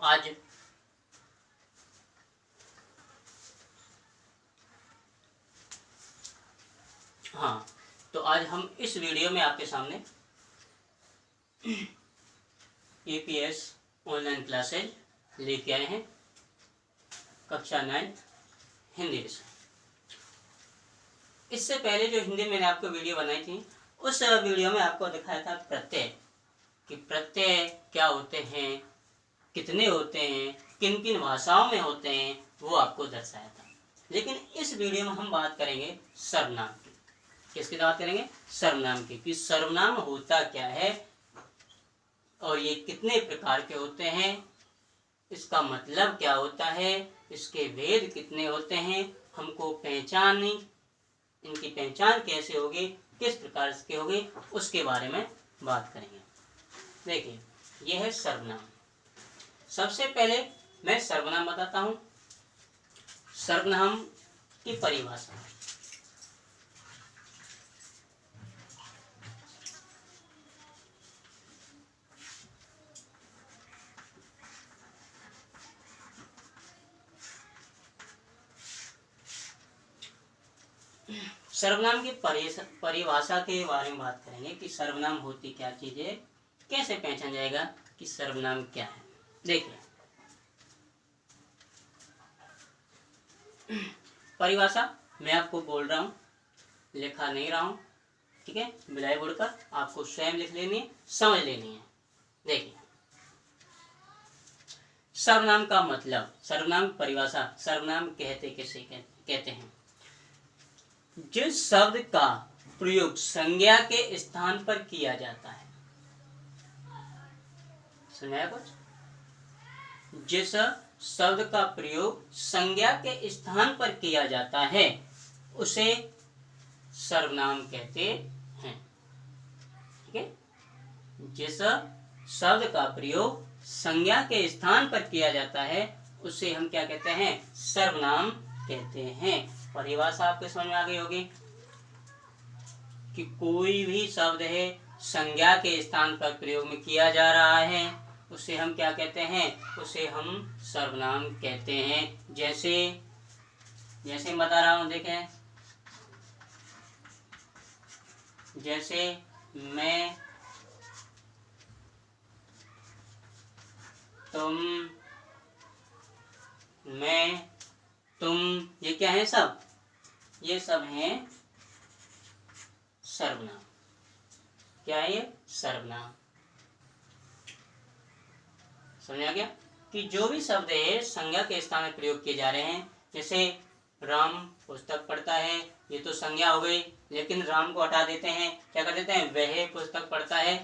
आज आज हम इस वीडियो में आपके सामने EPS ऑनलाइन क्लासेज लेके आए हैं, कक्षा 9 हिंदी विषय। इससे पहले जो हिंदी मैंने आपको वीडियो बनाई थी, उस वीडियो में आपको दिखाया था प्रत्यय, कि प्रत्यय क्या होते हैं, कितने होते हैं, किन किन भाषाओं में होते हैं, वो आपको दर्शाया था। लेकिन इस वीडियो में हम बात करेंगे सर्वनाम की। किसकी बात करेंगे? सर्वनाम की, कि सर्वनाम होता क्या है और ये कितने प्रकार के होते हैं, इसका मतलब क्या होता है, इसके भेद कितने होते हैं, हमको इनकी पहचान कैसे होगी, किस प्रकार के होगी, उसके बारे में बात करेंगे। देखिए, यह है सर्वनाम। सबसे पहले मैं सर्वनाम बताता हूं। सर्वनाम की परिभाषा। सर्वनाम की परिभाषा के बारे में बात करेंगे कि सर्वनाम होती क्या चीज है, कैसे पहचान जाएगा कि सर्वनाम क्या है। देखिए, परिभाषा मैं आपको बोल रहा हूँ, लिखा नहीं रहा हूँ, ठीक है। ब्लैक बोर्ड पर आपको स्वयं लिख लेनी है, समझ लेनी है। देखिए, सर्वनाम का मतलब, सर्वनाम परिभाषा, सर्वनाम किसे कहते हैं? जिस शब्द का प्रयोग संज्ञा के स्थान पर किया जाता है। समझाया कुछ? जिस शब्द का प्रयोग संज्ञा के स्थान पर किया जाता है उसे सर्वनाम कहते हैं, ठीक है। जिस शब्द का प्रयोग संज्ञा के स्थान पर किया जाता है उसे हम क्या कहते हैं? सर्वनाम कहते हैं। परिभाषा आपके समझ में आ गई होगी कि कोई भी शब्द है संज्ञा के स्थान पर प्रयोग में किया जा रहा है उसे हम क्या कहते हैं? उसे हम सर्वनाम कहते हैं। जैसे बता रहा हूं, देखें, जैसे मैं, तुम, मैं, तुम, ये क्या है? सब ये सब हैं सर्वनाम। क्या है ये? सर्वनाम। समझ आ गया कि जो भी शब्द है संज्ञा के स्थान में प्रयोग किए जा रहे हैं। जैसे राम पुस्तक पढ़ता है, ये तो संज्ञा हो गई, लेकिन राम को हटा देते हैं, क्या कर देते हैं? वह पुस्तक पढ़ता है,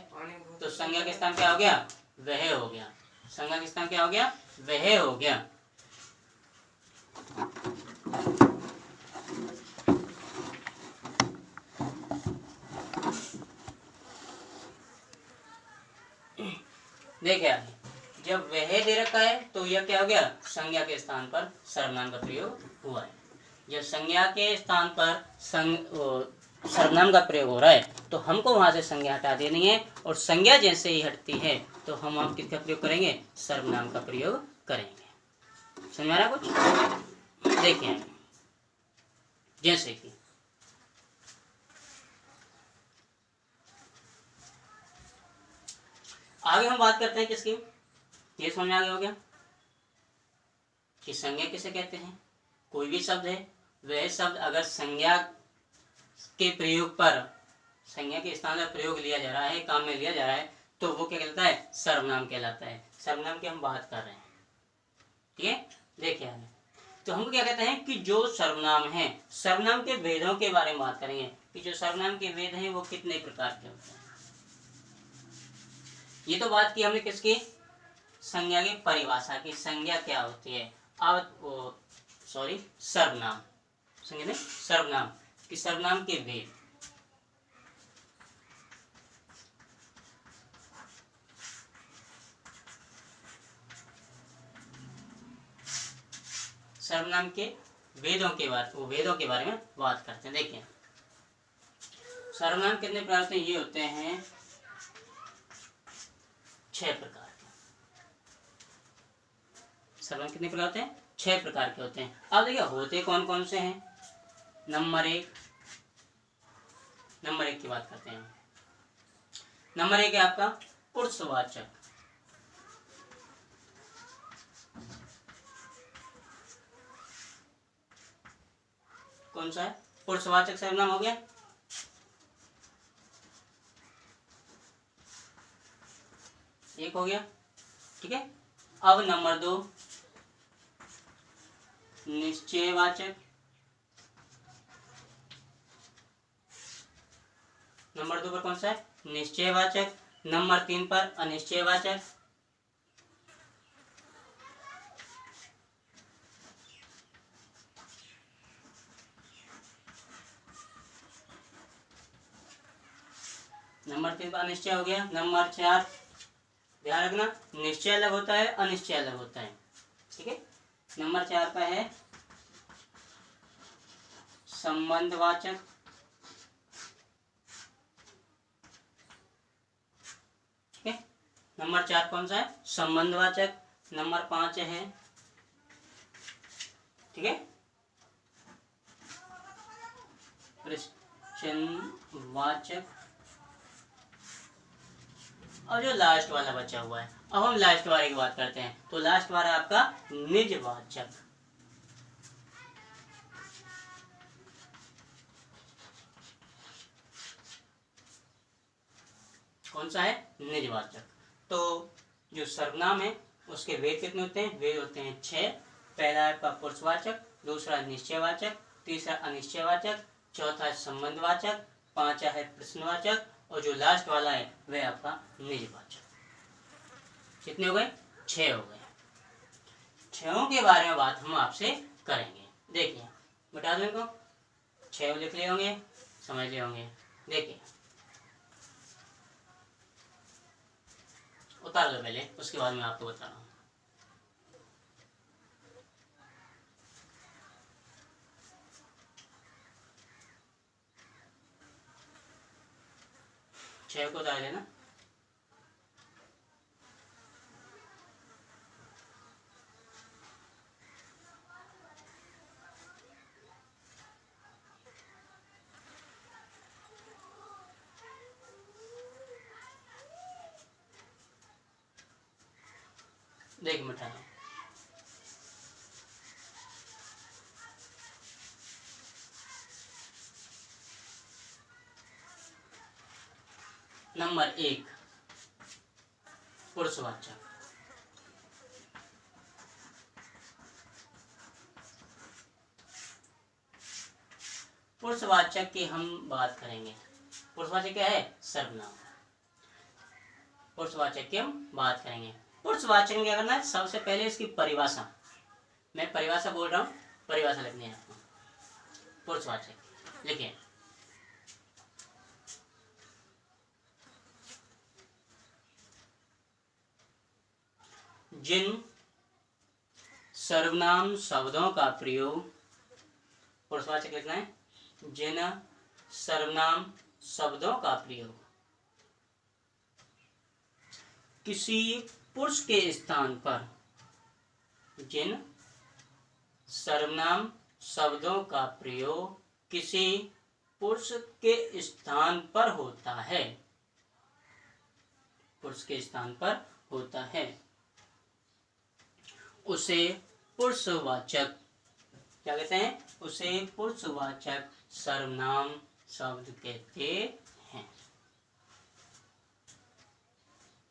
तो संज्ञा के स्थान क्या हो गया? वह हो गया। संज्ञा के स्थान क्या हो गया? वह हो गया। देखिए, जब वह दे रखा है तो यह क्या हो गया? संज्ञा के स्थान पर सर्वनाम का प्रयोग हुआ है। जब संज्ञा के स्थान पर सर्वनाम का प्रयोग हो रहा है तो हमको वहां से संज्ञा हटा देनी है, और संज्ञा जैसे ही हटती है तो हम किसका प्रयोग करेंगे? सर्वनाम का प्रयोग करेंगे। समझ आ रहा कुछ? देखिए, जैसे कि आगे हम बात करते हैं किसकी? ये समझ में आ गया हो गया कि संज्ञा किसे कहते हैं? कोई भी शब्द है, वह शब्द अगर संज्ञा के प्रयोग पर, संज्ञा के स्थान पर प्रयोग लिया जा रहा है, काम में लिया जा रहा है, तो वो क्या कहलाता है? सर्वनाम कहलाता है। सर्वनाम की हम बात कर रहे हैं, ठीक है। देखिए, तो हम क्या कहते हैं कि जो सर्वनाम है, सर्वनाम के भेदों के बारे में बात करेंगे कि जो सर्वनाम के भेद हैं वो कितने प्रकार के होते हैं। ये तो बात की हमने किसकी? संज्ञा की परिभाषा की, संज्ञा क्या होती है। अब सर्वनाम, संज्ञा नहीं, सर्वनाम कि सर्वनाम के भेद। सर्वनाम के वेदों के बारे में बात करते हैं। देखिए, सर्वनाम कितने प्रकार होते हैं? ये होते हैं 6 प्रकार के। सर्वनाम कितने प्रकार होते हैं? 6 प्रकार के होते हैं। अब देखिए होते कौन कौन से हैं। नंबर एक की बात करते हैं। नंबर 1 है आपका पुरुषवाचक। कौन सा है? पुरुषवाचक सर्वनाम हो गया। एक हो गया, ठीक है। अब नंबर 2 निश्चयवाचक। नंबर 2 पर कौन सा है? निश्चयवाचक। नंबर 3 पर अनिश्चयवाचक। नंबर 3 पर अनिश्चय हो गया। नंबर 4 ध्यान रखना, निश्चय अलग होता है, अनिश्चय अलग होता है, ठीक है। नंबर 4 पर है संबंधवाचक। ठीक है, नंबर 4 कौन सा है? संबंधवाचक। नंबर 5 है, ठीक है, प्रश्नवाचक। और जो लास्ट वाला बचा हुआ है, अब हम लास्ट वाले की बात करते हैं। तो लास्ट वाला आपका निजवाचक। कौन सा है? निजवाचक। तो जो सर्वनाम है उसके वेद कितने होते हैं? वेद होते हैं 6। पहला है आपका पुरुषवाचक, दूसरा निश्चयवाचक, तीसरा अनिश्चयवाचक, चौथा संबंधवाचक, पांचवा है प्रश्नवाचक और जो लास्ट वाला है वह आपका निजवाचक। कितने हो गए? 6 हो गए। 6 के बारे में बात हम आपसे करेंगे। देखिए बता दो इनको, 6 लिख लिए होंगे, समझ लिए होंगे। देखिए उतार दो पहले, उसके बाद मैं आपको बता रहा हूँ। छह को उतार लेना। देख मिटा दो। नंबर 1 पुरुषवाचक। पुरुषवाचक की हम बात करेंगे। पुरुषवाचक क्या है? सर्वनाम। पुरुषवाचक की हम बात करेंगे। पुरुषवाचक में क्या करना है? सबसे पहले इसकी परिभाषा, मैं परिभाषा बोल रहा हूँ, परिभाषा लिखनी है आपको। पुरुषवाचक लिखिए, जिन सर्वनाम शब्दों का प्रयोग, पुरुषवाचक लिखना है, जिन सर्वनाम शब्दों का प्रयोग किसी पुरुष के स्थान पर, जिन सर्वनाम शब्दों का प्रयोग किसी पुरुष के स्थान पर होता है, पुरुष के स्थान पर होता है, उसे पुरुषवाचक क्या कहते हैं? उसे पुरुषवाचक सर्वनाम शब्द कहते हैं।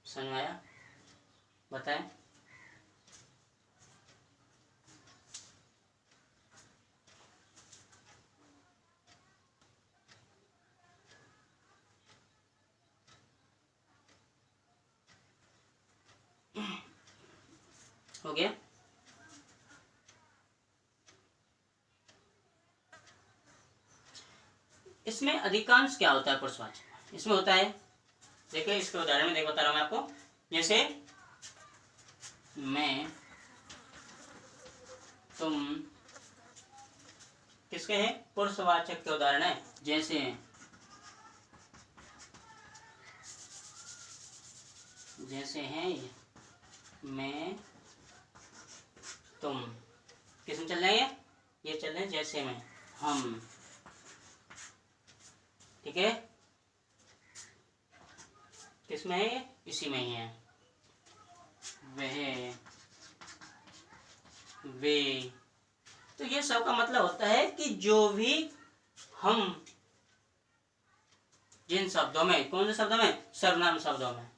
समझ आया? बताएं। हो गया? इसमें अधिकांश क्या होता है? पुरुषवाचक इसमें होता है, देखिए इसके उदाहरण में देखो, बता रहा हूं मैं आपको। जैसे मैं, तुम, किसके हैं? पुरुषवाचक के उदाहरण है। जैसे हैं मैं, तुम। किस में चल रहे हैं ये चल रहे हैं जैसे में, हम। ठीक है, किस में है ये, इसी में ही है। वह, वे। तो ये सब का मतलब होता है कि जो भी हम जिन शब्दों में, कौन से शब्दों में, सर्वनाम शब्दों में,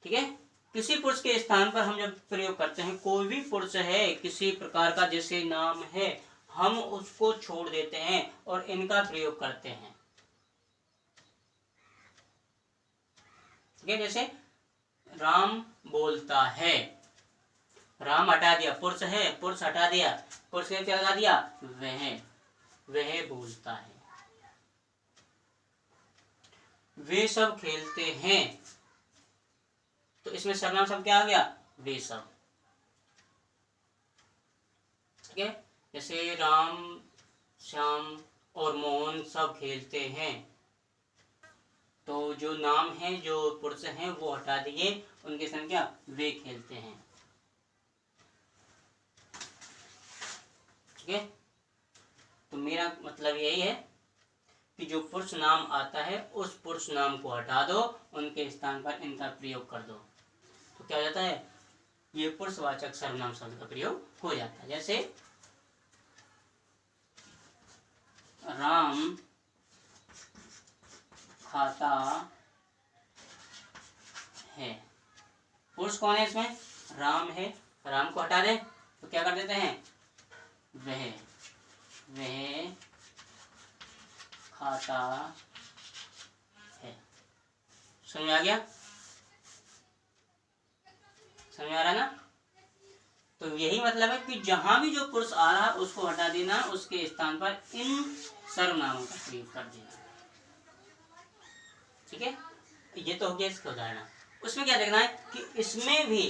ठीक है, किसी पुरुष के स्थान पर हम जब प्रयोग करते हैं, कोई भी पुरुष है किसी प्रकार का जैसे नाम है, हम उसको छोड़ देते हैं और इनका प्रयोग करते हैं। ठीक है, जैसे राम बोलता है, राम हटा दिया, पुरुष है, पुरुष हटा दिया, पुरुष ने क्या लगा दिया, वह बोलता है। वे सब खेलते हैं, तो इसमें सर्वनाम शब्द क्या आ गया, वे सब। ठीक है, जैसे राम, श्याम और मोहन सब खेलते हैं, तो जो नाम है, जो पुरुष हैं वो हटा दिए, उनके संख्या वे खेलते हैं। ठीक है, तो मेरा मतलब यही है कि जो पुरुष नाम आता है उस पुरुष नाम को हटा दो, उनके स्थान पर इनका प्रयोग कर दो, तो क्या हो जाता है, ये पुरुषवाचक सर्वनाम शब्द का प्रयोग हो जाता है। जैसे राम खाता है, पुरुष कौन है इसमें, राम है, राम को हटा दे तो क्या कर देते हैं, वह खाता है। समझ में आ गया, समझ में आ रहा है ना। तो यही मतलब है कि जहां भी जो पुरुष आ रहा है उसको हटा देना, उसके स्थान पर इन सर्वनामों का प्रयोग कर देना। ठीक है, ये तो हो गया इसका उदाहरण। उसमें क्या देखना है कि इसमें भी,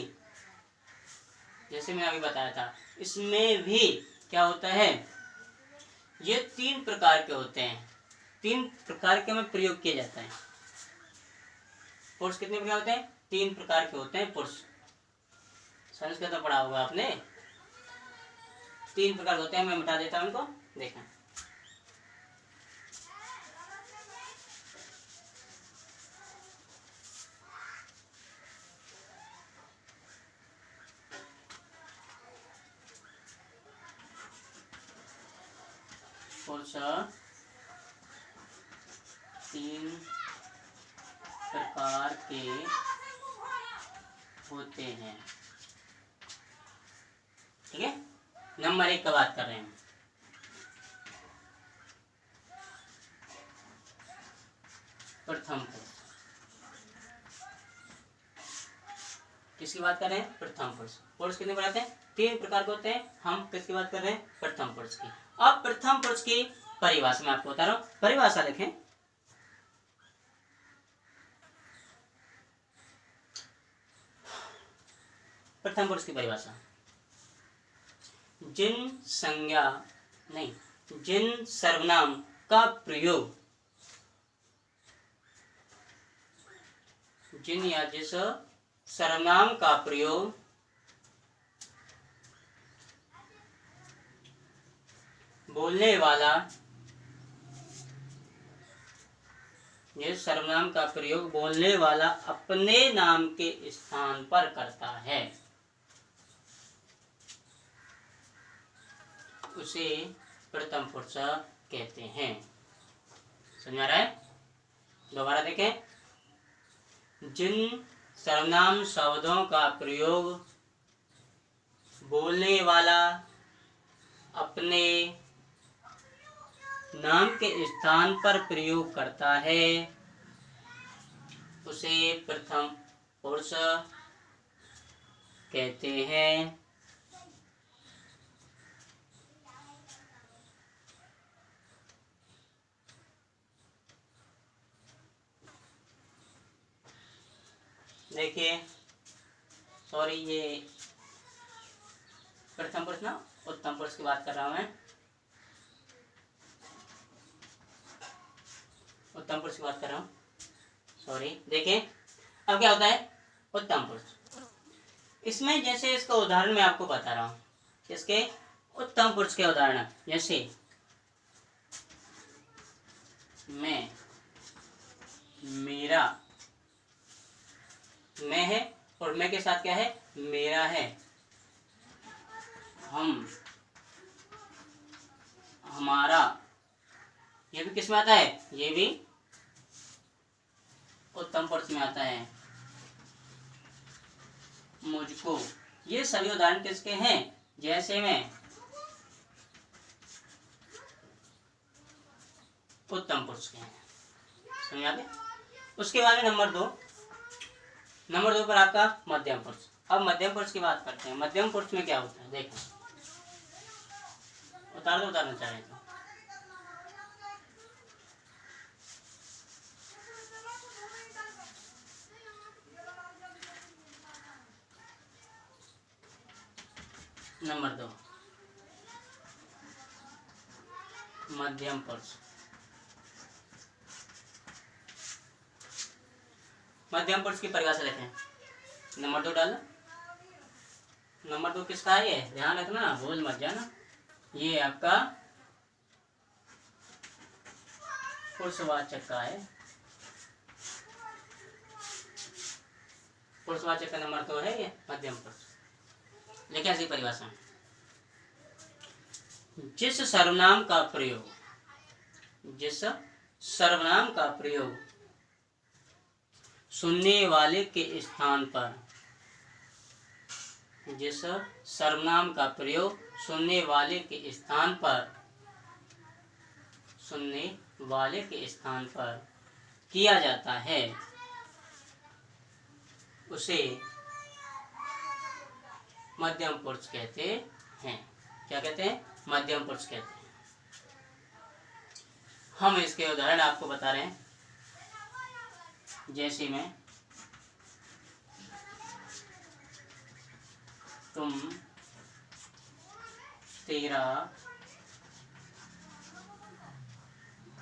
जैसे मैंने अभी बताया था, इसमें भी क्या होता है, ये तीन प्रकार के होते हैं, तीन प्रकार के में प्रयोग किया जाता है। पुरुष कितने प्रकार होते हैं, तीन प्रकार के होते हैं पुरुष। संस्कृत तो पढ़ा होगा आपने, तीन प्रकार होते हैं, मैं मिटा देता हूं इनको, देखना। पुरुष तीन प्रकार के होते हैं। ठीक है, नंबर 1 का बात कर रहे हैं। प्रथम पुरुष, किसकी बात कर रहे हैं, प्रथम पुरुष। पुरुष कितने प्रकार हैं, तीन प्रकार के होते हैं, हम किसकी बात कर रहे हैं, प्रथम पुरुष की। अब प्रथम पुरुष की परिभाषा मैं आपको बता रहा हूं, परिभाषा देखें। प्रथम पुरुष की परिभाषा, जिन संज्ञा नहीं, जिन सर्वनाम का प्रयोग, जिन या जिस सर्वनाम का प्रयोग बोलने वाला, जिस सर्वनाम का प्रयोग बोलने वाला अपने नाम के स्थान पर करता है, उसे प्रथम पुरुष कहते हैं। समझ आ रहा है, दोबारा देखें। जिन सर्वनाम शब्दों का प्रयोग बोलने वाला अपने नाम के स्थान पर प्रयोग करता है, उसे प्रथम पुरुष कहते हैं। देखिए, सॉरी, ये प्रथम पुरुष ना उत्तम पुरुष की बात कर रहा हूं मैं, उत्तम पुरुष की बात कर रहा हूं, सॉरी। देखिए अब क्या होता है, उत्तम पुरुष, इसमें जैसे इसका उदाहरण मैं आपको बता रहा हूँ, इसके उत्तम पुरुष के उदाहरण, जैसे मैं, मेरा, मैं है और मैं के साथ क्या है, मेरा है, हम, हमारा, ये भी किस में आता है, ये भी उत्तम पुरुष में आता है, मुझको, ये सभी उदाहरण किसके हैं, जैसे में, उत्तम पुरुष के हैं। समझ आ गया। उसके बाद में नंबर 2 पर आपका मध्यम पुरुष। अब मध्यम पुरुष की बात करते हैं। मध्यम पुरुष में क्या होता है, देखो, उतारना चाहें तो नंबर 2 मध्यम पुरुष। मध्यम पुरुष की परिभाषा लिखें। नंबर 2 डालो। नंबर 2 किसका है, ये ध्यान रखना, भूल मत जाना। ये आपका पुरुषवाचक का है। पुरुषवाचक का नंबर 2 है ये मध्यम पुरुष। लिखे ऐसी परिभाषा, जिस सर्वनाम का प्रयोग सुनने वाले के स्थान पर, जिस सर्वनाम का प्रयोग सुनने वाले के स्थान पर किया जाता है, उसे मध्यम पुरुष कहते हैं। क्या कहते हैं, मध्यम पुरुष कहते हैं। हम इसके उदाहरण आपको बता रहे हैं। जैसे में, तुम, तेरा,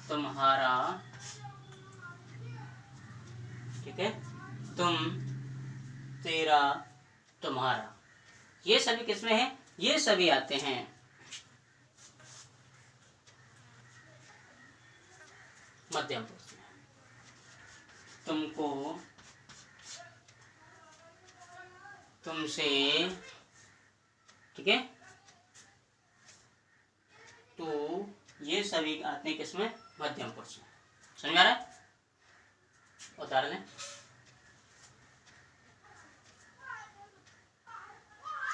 तुम्हारा, ठीक है, तुम, तेरा, तुम्हारा, ये सभी किसमें है, ये सभी आते हैं मध्यम पुरुष में। तुमको, तुमसे, ठीक है, तो ये सभी आते हैं किसमें, मध्यम पुरुष में। समझ में आ रहा है। उदाहरण है,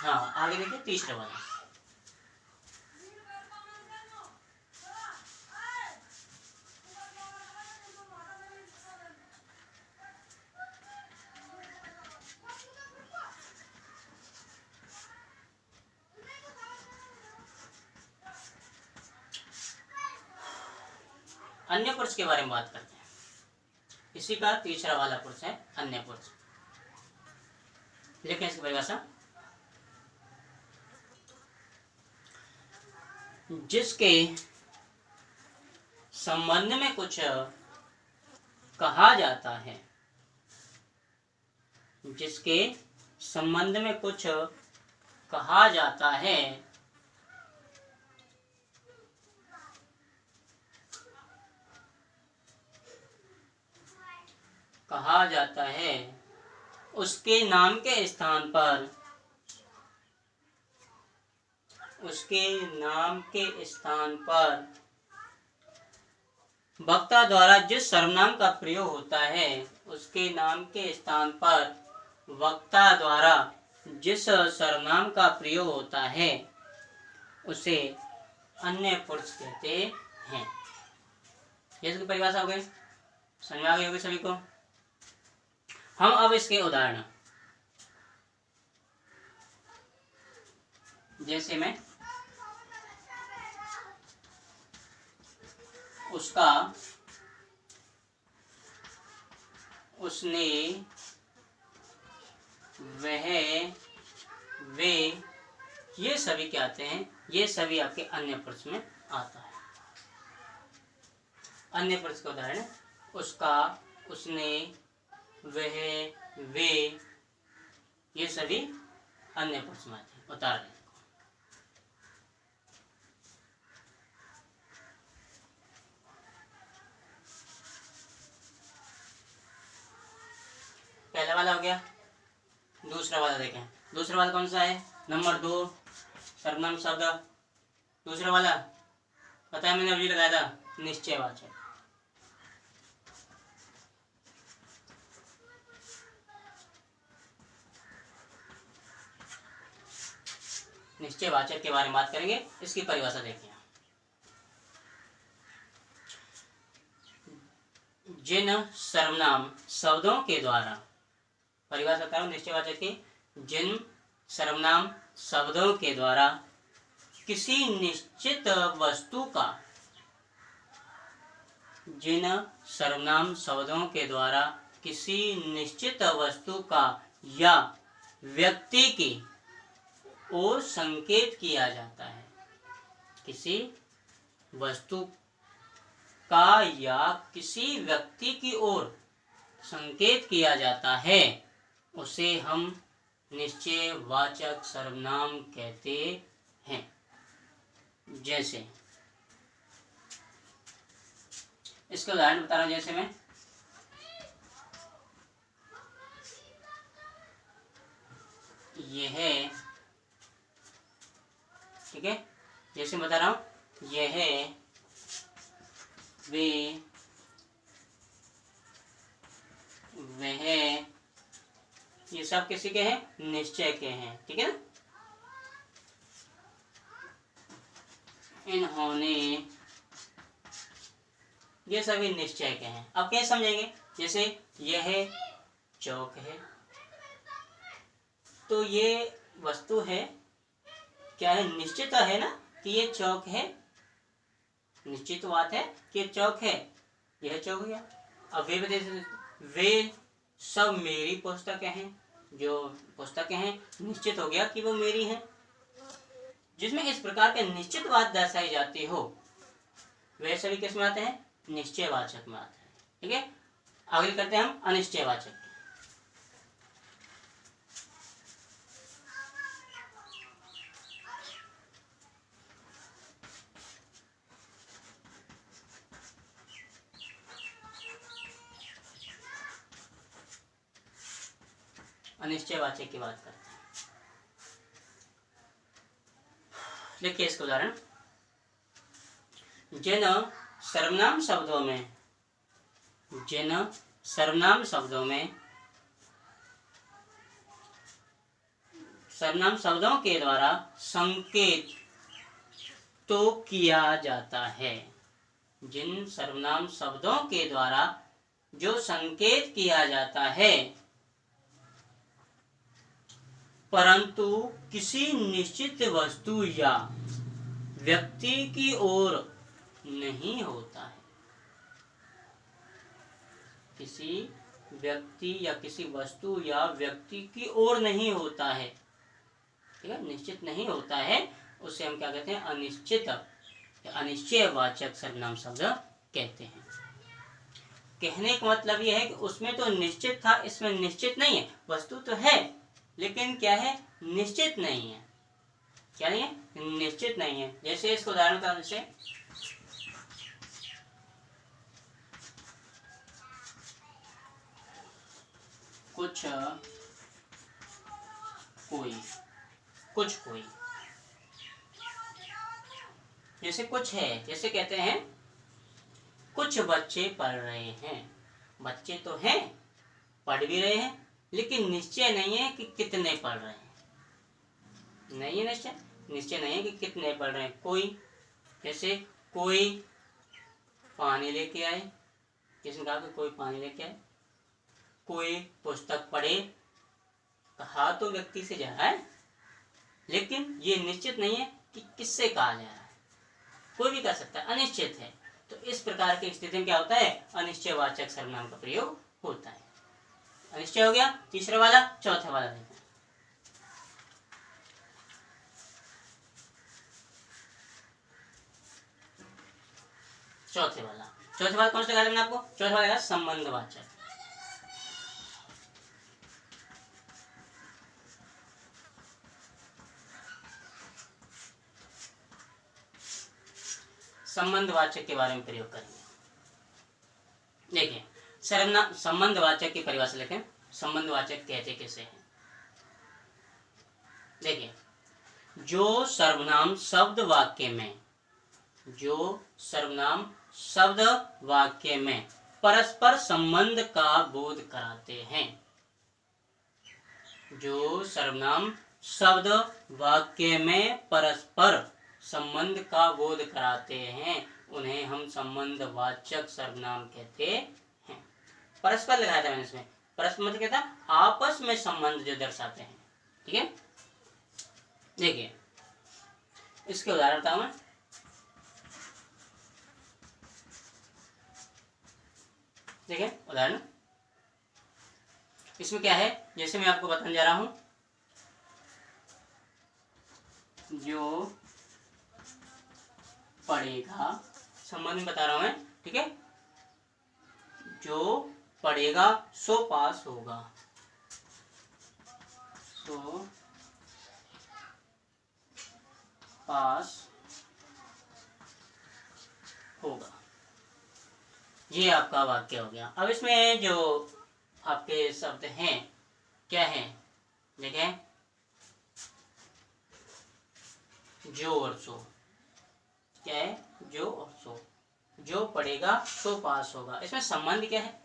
हाँ आगे देखिए, तीसरा वाला। अन्य पुरुष के बारे में बात करते हैं। इसी का तीसरा वाला पुरुष है अन्य पुरुष। लिखें इसकी परिभाषा, जिसके संबंध में कुछ कहा जाता है, जिसके संबंध में कुछ कहा जाता है, उसके नाम के स्थान पर, वक्ता द्वारा जिस सर्वनाम का प्रयोग होता है, उसके नाम के स्थान पर वक्ता द्वारा जिस सर्वनाम का प्रयोग होता है, उसे अन्य पुरुष कहते हैं। ये इसकी परिभाषा हो गई, समझ आ गई होगी सभी को। हम अब इसके उदाहरण, जैसे में, उसका, उसने, वह, वे, ये सभी क्या आते हैं, ये सभी आपके अन्य पुरुष में आता है। अन्य पुरुष का उदाहरण, उसका, उसने, वह, वे, ये सभी अन्य पुरुषवाचक उतार लें। पहला वाला हो गया। दूसरा वाला देखें, दूसरा वाला कौन सा है? नंबर 2 सर्वनाम शब्द। दूसरा वाला पता है, मैंने अभी लगाया था, निश्चयवाचक। निश्चयवाचक के बारे में बात करेंगे। इसकी परिभाषा देखिए। जिन सर्वनाम शब्दों के द्वारा, परिभाषा बता रहा हूं निश्चयवाचक की, जिन सर्वनाम शब्दों के द्वारा किसी निश्चित वस्तु का, जिन सर्वनाम शब्दों के द्वारा किसी निश्चित वस्तु का या व्यक्ति की ओर संकेत किया जाता है, किसी वस्तु का या किसी व्यक्ति की ओर संकेत किया जाता है, उसे हम निश्चयवाचक सर्वनाम कहते हैं। जैसे इसका उदाहरण बता रहा हूं। जैसे मैं यह है, ठीक है, जैसे बता रहा हूं, यह है, वे, वह, ये सब किसी के हैं? निश्चय के हैं। ठीक है ना? इन्होंने, ये सभी निश्चय के हैं। अब कैसे समझेंगे? जैसे यह चौक है, तो ये वस्तु है, क्या है? निश्चित है ना कि ये चौक है, निश्चित बात है कि चौक है, यह चौक गया। अब वे बता, वे सब मेरी पुस्तकें हैं, जो पुस्तकें हैं निश्चित हो गया कि वो मेरी हैं। जिसमें इस प्रकार के निश्चित बात दर्शाई जाती हो, वे सभी किस में आते हैं? निश्चयवाचक में आते हैं। ठीक है, आगे करते हैं हम अनिश्चयवाचक। अनिश्चयवाचक की बात करते हैं। देखिए इसका उदाहरण, जिन सर्वनाम शब्दों में, जिन सर्वनाम शब्दों में, सर्वनाम शब्दों के द्वारा संकेत तो किया जाता है, जिन सर्वनाम शब्दों के द्वारा जो संकेत किया जाता है, परंतु किसी निश्चित वस्तु या व्यक्ति की ओर नहीं होता है, किसी व्यक्ति या किसी वस्तु या व्यक्ति की ओर नहीं होता है। ठीक है, निश्चित नहीं होता है, उसे हम क्या कहते हैं? अनिश्चित, अनिश्चयवाचक सर्वनाम शब्द कहते हैं। कहने का मतलब यह है कि उसमें तो निश्चित था, इसमें निश्चित नहीं है। वस्तु तो है लेकिन क्या है? निश्चित नहीं है। क्या नहीं है? निश्चित नहीं है। जैसे इसको उदाहरण का, जैसे कुछ कोई, कुछ कोई, जैसे कुछ है, जैसे कहते हैं कुछ बच्चे पढ़ रहे हैं। बच्चे तो हैं, पढ़ भी रहे हैं, लेकिन निश्चय नहीं है कि कितने पढ़ रहे हैं। नहीं है निश्चय, निश्चय नहीं है कि कितने पढ़ रहे हैं। कोई, जैसे कोई पानी लेके आए, किसने कहा कि कोई पानी लेके आए? कोई पुस्तक पढ़े, कहा तो व्यक्ति से जा रहा है, लेकिन ये निश्चित नहीं है कि किससे कहा जा रहा है। कोई भी कर सकता है, अनिश्चित है। तो इस प्रकार की स्थिति में क्या होता है? अनिश्चयवाचक सर्वनाम का प्रयोग होता है। अनिश्चय हो गया तीसरा वाला। चौथा वाला देखो, चौथे वाला कौन सा लगा मैंने आपको? चौथा वाला संबंधवाचक। संबंधवाचक के बारे में प्रयोग करेंगे। देखिए सर्वनाम संबंधवाचक की परिभाषा लिखें। संबंधवाचक कहते किसे हैं? देखिए जो सर्वनाम शब्द वाक्य में, जो सर्वनाम शब्द वाक्य में परस्पर संबंध का बोध कराते हैं, जो सर्वनाम शब्द वाक्य में परस्पर संबंध का बोध कराते हैं, उन्हें हम संबंधवाचक सर्वनाम कहते हैं। परस्पर लगाया था मैंने इसमें। परस्पर मतलब क्या था? आपस में संबंध जो दर्शाते हैं। ठीक है, देखिए इसके उदाहरण बताऊं मैं। देखिए उदाहरण इसमें क्या है, जैसे मैं आपको बताने जा रहा हूं, जो पढ़ेगा, संबंध में बता रहा हूं मैं। ठीक है, जो पढ़ेगा सो पास होगा, सो पास होगा, ये आपका वाक्य हो गया। अब इसमें जो आपके शब्द हैं क्या हैं? देखें जो और सो। क्या है? जो और सो। जो पढ़ेगा सो पास होगा। इसमें संबंध क्या है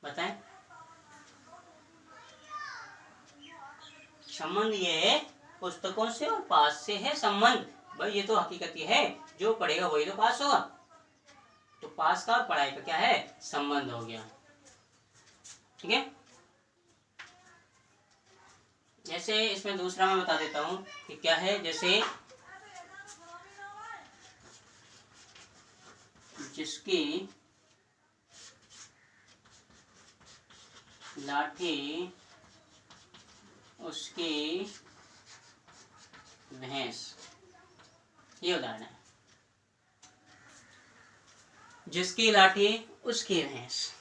बताएं? संबंध ये है पुस्तकों से और पास से है संबंध। भाई ये तो हकीकत ये है, जो पढ़ेगा वही तो पास होगा, तो पास का और पढ़ाई का क्या है? संबंध हो गया। ठीक है, जैसे इसमें दूसरा मैं बता देता हूं कि क्या है। जैसे जिसकी लाठी उसकी भैंस, ये उदाहरण है। जिसकी लाठी उसकी भैंस,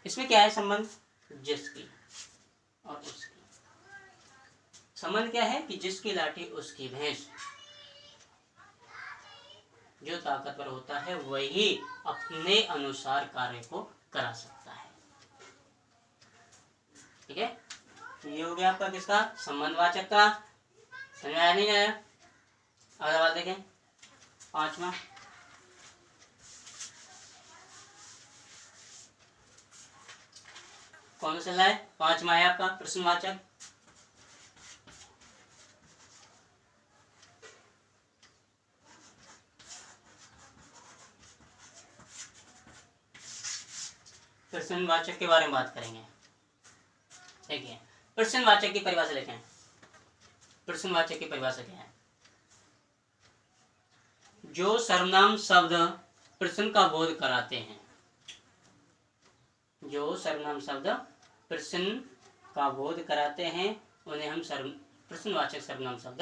इसमें क्या है संबंध? जिसकी और उसकी। संबंध क्या है कि जिसकी लाठी उसकी भैंस, जो ताकतवर होता है वही अपने अनुसार कार्य को करा सकता है। ठीक है, तो ये हो गया आपका किसका? संबंधवाचक का। समझ आया नहीं आया? अगला बात देखें, पांचवा। कौन सा चल रहा है? पांचवा है आपका प्रश्नवाचक। प्रश्नवाचक के बारे में बात करेंगे। देखिए प्रश्नवाचक की परिभाषा लिखें। प्रश्नवाचक की परिभाषा क्या है? जो सर्वनाम शब्द प्रश्न का बोध कराते हैं, जो सर्वनाम शब्द प्रश्न का बोध कराते हैं, उन्हें हम प्रश्नवाचक सर्वनाम शब्द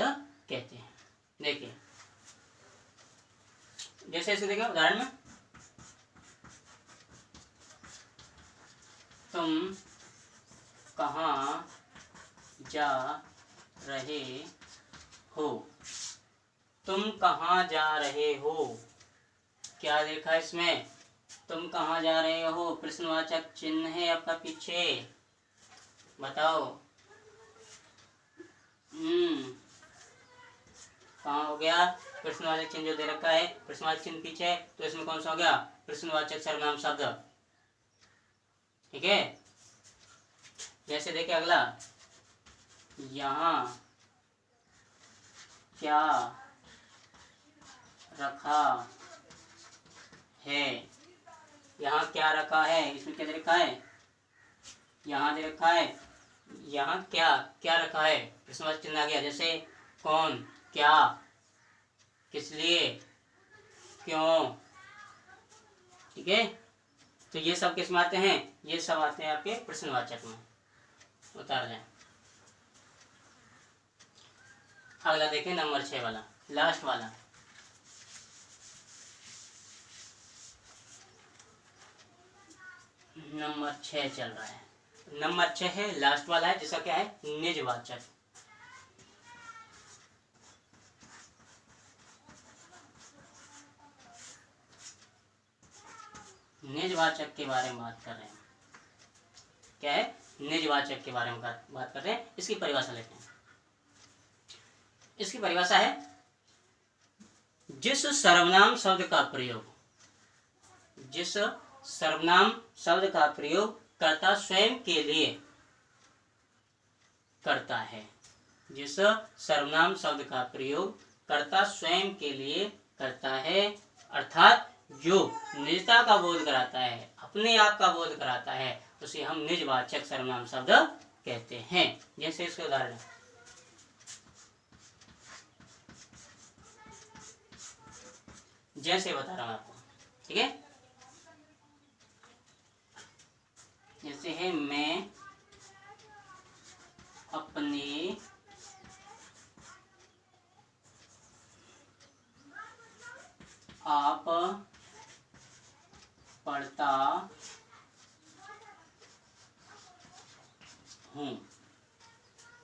कहते हैं। देखिए जैसे ऐसे देखिए उदाहरण में, तुम कहाँ जा रहे हो? तुम कहाँ जा रहे हो? क्या देखा इसमें? तुम कहाँ जा रहे हो? प्रश्नवाचक चिन्ह है आपका पीछे, बताओ। कहाँ हो गया? प्रश्नवाचक चिन्ह जो दे रखा है, प्रश्नवाचक चिन्ह पीछे है, तो इसमें कौन सा हो गया? प्रश्नवाचक सर्वनाम शब्द। ठीक है, जैसे देखिए अगला, यहाँ क्या रखा है? यहाँ क्या रखा है? इसमें क्या दे रखा है? यहाँ दे रखा है। यहाँ क्या क्या रखा है? प्रश्नवाचक चिन्ह आ गया। जैसे कौन, क्या, किस लिए, क्यों। ठीक है, तो ये सब किस में आते हैं? ये सब आते हैं आपके प्रश्नवाचक में। उतार जाए। अगला देखें नंबर 6 वाला, लास्ट वाला। नंबर 6 चल रहा है। नंबर 6 है, लास्ट वाला है, जिसका क्या है? निजवाचक। निजवाचक के बारे में बात कर रहे हैं। क्या है? निजवाचक के बारे में बात कर रहे हैं। इसकी परिभाषा लेते हैं। इसकी परिभाषा है, जिस सर्वनाम शब्द का प्रयोग, जिस सर्वनाम शब्द का प्रयोग कर्ता स्वयं के लिए करता है, जिस सर्वनाम शब्द का प्रयोग कर्ता स्वयं के लिए करता है, अर्थात जो निजता का बोध कराता है, अपने आप का बोध कराता है, उसे हम निजवाचक सर्वनाम शब्द कहते हैं। जैसे इसके उदाहरण, जैसे बता रहा हूं आपको, ठीक है। जैसे है, मैं अपने आप पढ़ता हूँ,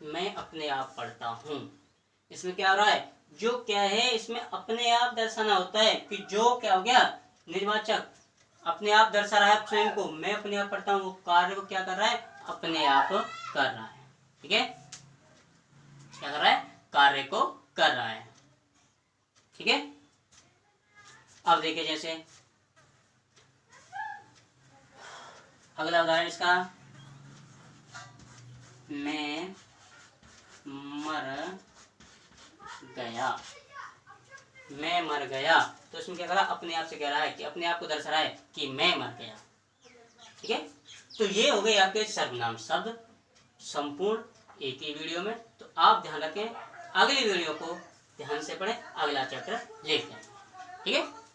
मैं अपने आप पढ़ता हूँ। इसमें क्या हो रहा है? जो क्या है, इसमें अपने आप दर्शाना होता है कि जो क्या हो गया, निर्वाचक अपने आप दर्शा रहा है स्वयं को। मैं अपने आप पढ़ता हूँ, वो कार्य को क्या कर रहा है? अपने आप कर रहा है। ठीक है, क्या कर रहा है? कार्य को कर रहा है। ठीक है, अब देखिए, जैसे अगला उदाहरण इसका, मैं मर गया, मैं मर गया। तो इसमें क्या कर रहा है? अपने आप से कह रहा है कि अपने आप को दर्शा रहा है कि मैं मर गया। ठीक है, तो ये हो गए आपके सर्वनाम शब्द, संपूर्ण एक ही वीडियो में। तो आप ध्यान रखें, अगली वीडियो को ध्यान से पढ़ें, अगला चैप्टर देखते हैं। ठीक है।